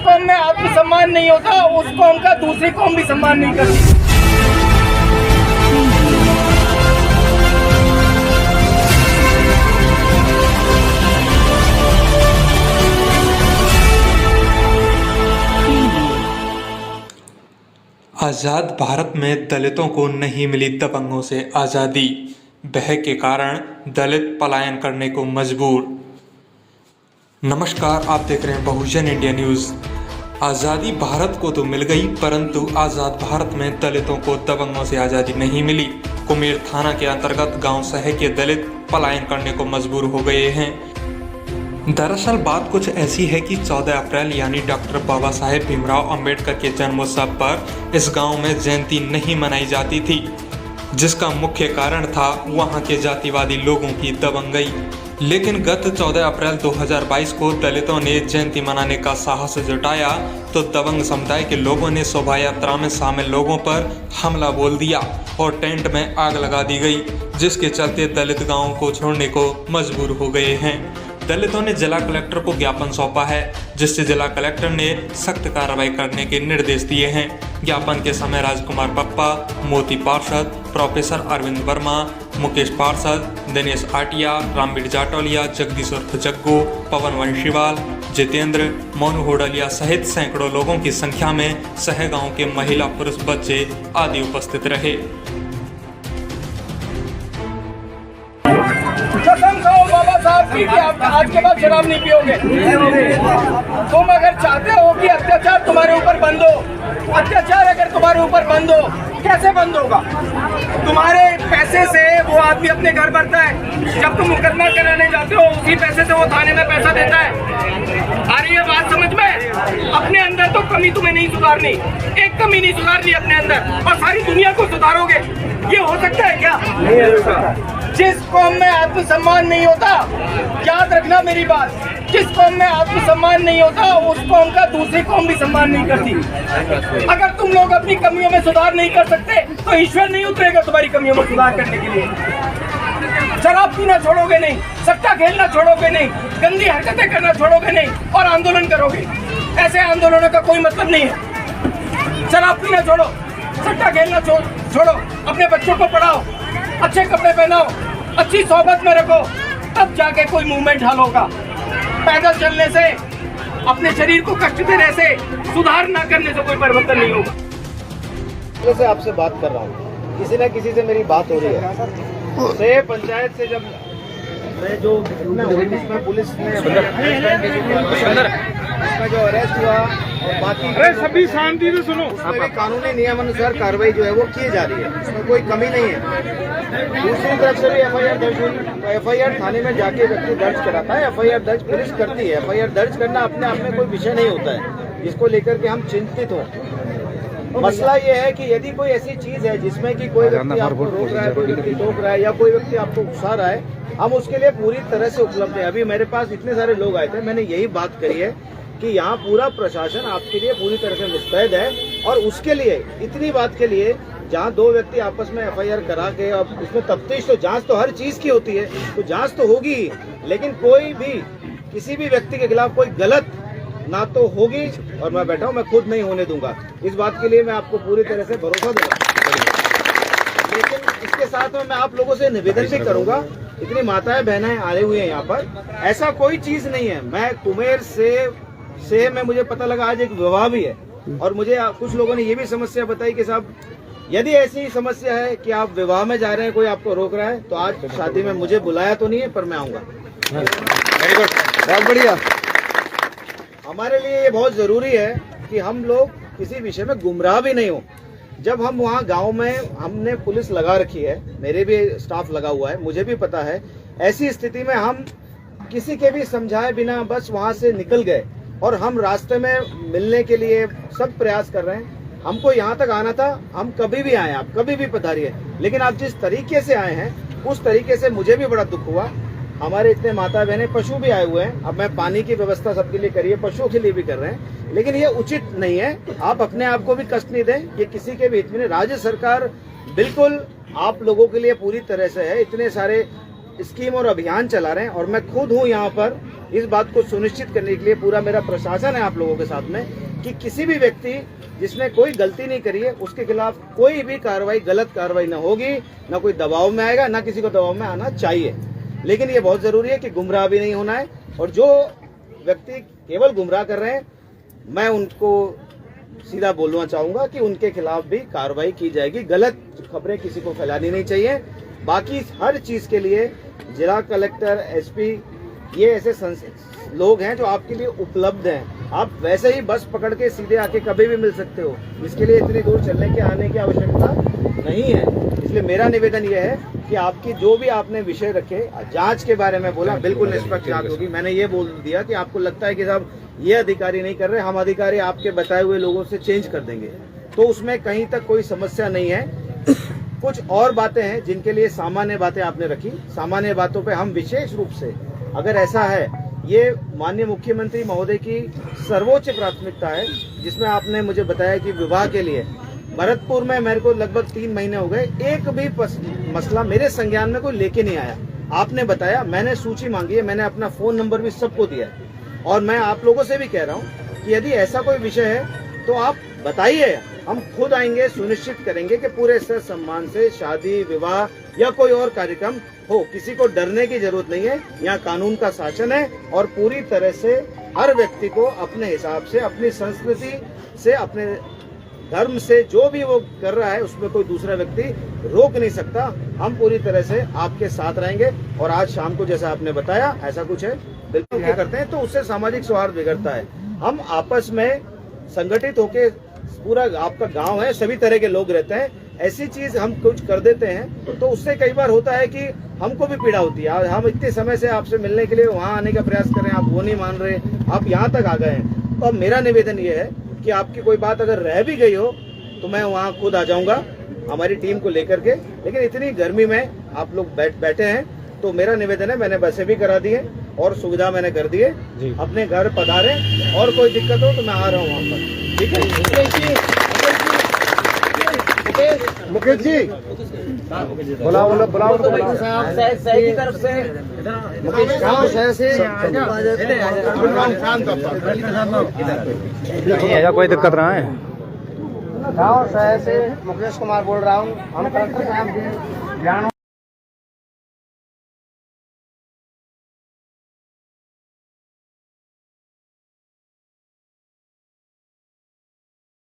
कौम में आत्मसम्मान नहीं होता उस कौम का दूसरी कौम भी सम्मान नहीं करती। आज़ाद भारत में दलितों को नहीं मिली दबंगों से आज़ादी, भय के कारण दलित पलायन करने को मजबूर। नमस्कार, आप देख रहे हैं बहुजन इंडिया न्यूज़। आज़ादी भारत को तो मिल गई, परंतु आज़ाद भारत में दलितों को दबंगों से आज़ादी नहीं मिली। कुमेर थाना के अंतर्गत गांव सहे के दलित पलायन करने को मजबूर हो गए हैं। दरअसल बात कुछ ऐसी है कि 14 अप्रैल यानी डॉक्टर बाबा साहेब भीमराव अंबेडकर के जन्मोत्सव पर इस गांव में जयंती नहीं मनाई जाती थी, जिसका मुख्य कारण था वहां के जातिवादी लोगों की दबंगई। लेकिन गत 14 अप्रैल 2022 को दलितों ने जयंती मनाने का साहस जुटाया तो दबंग समुदाय के लोगों ने शोभा यात्रा में शामिल लोगों पर हमला बोल दिया और टेंट में आग लगा दी गई, जिसके चलते दलित गाँव को छोड़ने को मजबूर हो गए हैं। दलितों ने जिला कलेक्टर को ज्ञापन सौंपा है, जिससे जिला कलेक्टर ने सख्त कार्रवाई करने के निर्देश दिए हैं। ज्ञापन के समय राजकुमार पप्पा, मोती पार्षद, प्रोफेसर अरविंद वर्मा, मुकेश पार्षद, दिनेश आटिया, रामवीर जाटौलिया, जगदीश उर्फ जग्गू, पवन वंशीवाल, जितेंद्र, मोनू होडलिया सहित सैकड़ों लोगों की संख्या में सह गांव के महिला, पुरुष, बच्चे आदि उपस्थित रहे। कसम खाओ बाबा साहब की कि आप आज के बाद शराब नहीं पियोगे। तुम अगर चाहते हो कि अत्याचार तुम्हारे ऊपर बंद हो, अत्याचार अगर तुम्हारे ऊपर बंद हो, कैसे बंद होगा? तुम्हारे पैसे से वो आदमी अपने घर भरता है, जब तुम मुकदमा कराने जाते हो उसी पैसे से वो थाने में पैसा देता है। आ रही है बात समझ में? अपने अंदर तो कमी तुम्हें नहीं सुधारनी, एक कमी नहीं सुधारनी अपने अंदर, और सारी दुनिया को सुधारोगे। ये हो सकता है क्या? नहीं हो सकता। जिस कौम में आत्मसम्मान नहीं होता, याद रखना मेरी बात, जिस कौम में आत्मसम्मान नहीं होता उस कौम का दूसरी कौम भी सम्मान नहीं करती। अगर तुम लोग अपनी कमियों में सुधार नहीं कर सकते तो ईश्वर नहीं उतरेगा तुम्हारी कमियों में सुधार करने के लिए। शराब पीना छोड़ोगे नहीं, सट्टा खेलना छोड़ोगे नहीं, गंदी हरकतें करना छोड़ोगे नहीं और आंदोलन करोगे। ऐसे आंदोलनों का कोई मतलब नहीं है। शराब पीना छोड़ो, सट्टा खेलना छोड़ो, अपने बच्चों को पढ़ाओ, अच्छे कपड़े पहनाओ, अच्छी सोबत में रखो, तब जाके कोई मूवमेंट हल होगा। पैदल चलने से, अपने शरीर को कष्ट देने से, सुधार ना करने से कोई परिवर्तन नहीं होगा। से आपसे बात कर रहा हूँ, किसी न किसी से मेरी बात हो रही है। से पंचायत से जब मैं जो इसमें पुलिस ने इसका जो अरेस्ट हुआ और बाकी सभी शांति से सुनो, उसमें भी कानूनी नियमानुसार कार्रवाई जो है वो की जा रही है, उसमें कोई कमी नहीं है। दूसरी तरफ से भी एफआईआर दर्ज हुई, एफआईआर थाने में जाके व्यक्ति दर्ज कराता है, एफआईआर दर्ज पुलिस करती है। एफआईआर दर्ज करना अपने आप में कोई विषय नहीं होता है जिसको लेकर के हम चिंतित हों। मसला ये है कि यदि कोई ऐसी चीज है जिसमें कि कोई व्यक्ति आपको रोक रहा है, कोई व्यक्ति टोक रहा है या कोई व्यक्ति आपको उकसा रहा है, हम उसके लिए पूरी तरह से उपलब्ध है। अभी मेरे पास इतने सारे लोग आए थे, मैंने यही बात करी है कि यहाँ पूरा प्रशासन आपके लिए पूरी तरह से मुस्तैद है। और उसके लिए, इतनी बात के लिए, जहाँ दो व्यक्ति आपस में एफआईआर करा के, अब उसमें तफ्तीश तो, जांच तो हर चीज की होती है, तो जांच तो होगी ही, लेकिन कोई भी किसी भी व्यक्ति के खिलाफ कोई गलत ना तो होगी, और मैं बैठा हूँ, मैं खुद नहीं होने दूंगा। इस बात के लिए मैं आपको पूरी तरह से भरोसा दूंगा। लेकिन इसके साथ में मैं आप लोगों से निवेदन भी करूंगा, इतनी माताएं बहनें आए हुए हैं यहाँ पर, ऐसा कोई चीज नहीं है। मैं कुमेर से में मुझे पता लगा आज एक विवाह भी है, और मुझे कुछ लोगों ने ये भी समस्या बताई कि साहब यदि ऐसी समस्या है कि आप विवाह में जा रहे हैं, कोई आपको रोक रहा है, तो आज शादी में मुझे बुलाया तो नहीं है, पर मैं आऊंगा। वेरी गुड, बहुत बढ़िया। हमारे लिए ये बहुत जरूरी है कि हम लोग किसी विषय में गुमराह भी नहीं हो। जब हम वहाँ गांव में, हमने पुलिस लगा रखी है, मेरे भी स्टाफ लगा हुआ है, मुझे भी पता है, ऐसी स्थिति में हम किसी के भी समझाए बिना बस वहाँ से निकल गए, और हम रास्ते में मिलने के लिए सब प्रयास कर रहे हैं। हमको यहाँ तक आना था, हम कभी भी आए, आप कभी भी पधारिए, लेकिन आप जिस तरीके से आए हैं उस तरीके से मुझे भी बड़ा दुख हुआ। हमारे इतने माता बहनें, पशु भी आए हुए हैं, अब मैं पानी की व्यवस्था सबके लिए करिए, पशुओं के लिए भी कर रहे हैं, लेकिन ये उचित नहीं है। आप अपने आप को भी कष्ट नहीं दें, ये किसी के भी हित में। राज्य सरकार बिल्कुल आप लोगों के लिए पूरी तरह से है। इतने सारे स्कीम और अभियान चला रहे हैं और मैं खुद हूं यहाँ पर इस बात को सुनिश्चित करने के लिए। पूरा मेरा प्रशासन है आप लोगों के साथ में कि किसी भी व्यक्ति जिसने कोई गलती नहीं करी है उसके खिलाफ कोई भी कार्रवाई, गलत कार्रवाई न होगी, न कोई दबाव में आएगा, न किसी को दबाव में आना चाहिए। लेकिन ये बहुत जरूरी है कि गुमराह भी नहीं होना है, और जो व्यक्ति केवल गुमराह कर रहे हैं मैं उनको सीधा बोलना चाहूंगा कि उनके खिलाफ भी कार्रवाई की जाएगी। गलत खबरें किसी को फैलानी नहीं चाहिए। बाकी हर चीज के लिए जिला कलेक्टर, एसपी, ये ऐसे लोग हैं जो आपके लिए उपलब्ध हैं। आप वैसे ही बस पकड़ के सीधे आके कभी भी मिल सकते हो, इसके लिए इतनी दूर चलने के आने की आवश्यकता नहीं है। इसलिए मेरा निवेदन यह है कि आपकी जो भी आपने विषय रखे, जांच के बारे में बोला, बिल्कुल निष्पक्ष जांच होगी। मैंने ये बोल दिया कि आपको लगता है कि साहब ये अधिकारी नहीं कर रहे, हम अधिकारी आपके बताए हुए लोगों से चेंज कर देंगे, तो उसमें कहीं तक कोई समस्या नहीं है। कुछ और बातें हैं जिनके लिए सामान्य बातें आपने रखी, सामान्य बातों पे हम विशेष रूप से, अगर ऐसा है, ये माननीय मुख्यमंत्री महोदय की सर्वोच्च प्राथमिकता है, जिसमें आपने मुझे बताया कि विवाह के लिए भरतपुर में मेरे को लगभग 3 महीने हो गए, एक भी मसला मेरे संज्ञान में कोई लेके नहीं आया। आपने बताया, मैंने सूची मांगी है, मैंने अपना फोन नंबर भी सबको दिया है, और मैं आप लोगों से भी कह रहा हूँ कि यदि ऐसा कोई विषय है तो आप बताइए, हम खुद आएंगे, सुनिश्चित करेंगे कि पूरे सम्मान से शादी, विवाह या कोई और कार्यक्रम हो। किसी को डरने की जरूरत नहीं है, यहाँ कानून का शासन है, और पूरी तरह से हर व्यक्ति को अपने हिसाब से, अपनी संस्कृति से, अपने धर्म से जो भी वो कर रहा है उसमें कोई दूसरा व्यक्ति रोक नहीं सकता। हम पूरी तरह से आपके साथ रहेंगे, और आज शाम को जैसा आपने बताया ऐसा कुछ है, बिल्कुल क्या करते हैं तो उससे सामाजिक सौहार्द बिगड़ता है। हम आपस में संगठित होके, पूरा आपका गांव है, सभी तरह के लोग रहते हैं, ऐसी चीज हम कुछ कर देते हैं तो उससे कई बार होता है कि हमको भी पीड़ा होती है। हम इतने समय से आपसे मिलने के लिए वहां आने का प्रयास कर रहे हैं, आप वो नहीं मान रहे, आप यहाँ तक आ गए हैं। तो अब मेरा निवेदन ये है कि आपकी कोई बात अगर रह भी गई हो तो मैं वहाँ खुद आ जाऊंगा हमारी टीम को लेकर के। लेकिन इतनी गर्मी में आप लोग बैठे हैं, तो मेरा निवेदन है, मैंने बसें भी करा दी है और सुविधा मैंने कर दी है, अपने घर पधारे, और कोई दिक्कत हो तो मैं आ रहा हूँ वहाँ पर। ठीक है मुकेश जी, बुलाओ सही की तरफ से, गाँव से कोई दिक्कत रहा है। गाँव शहर से मुकेश कुमार बोल रहा हूँ। हम कलेक्टर साहब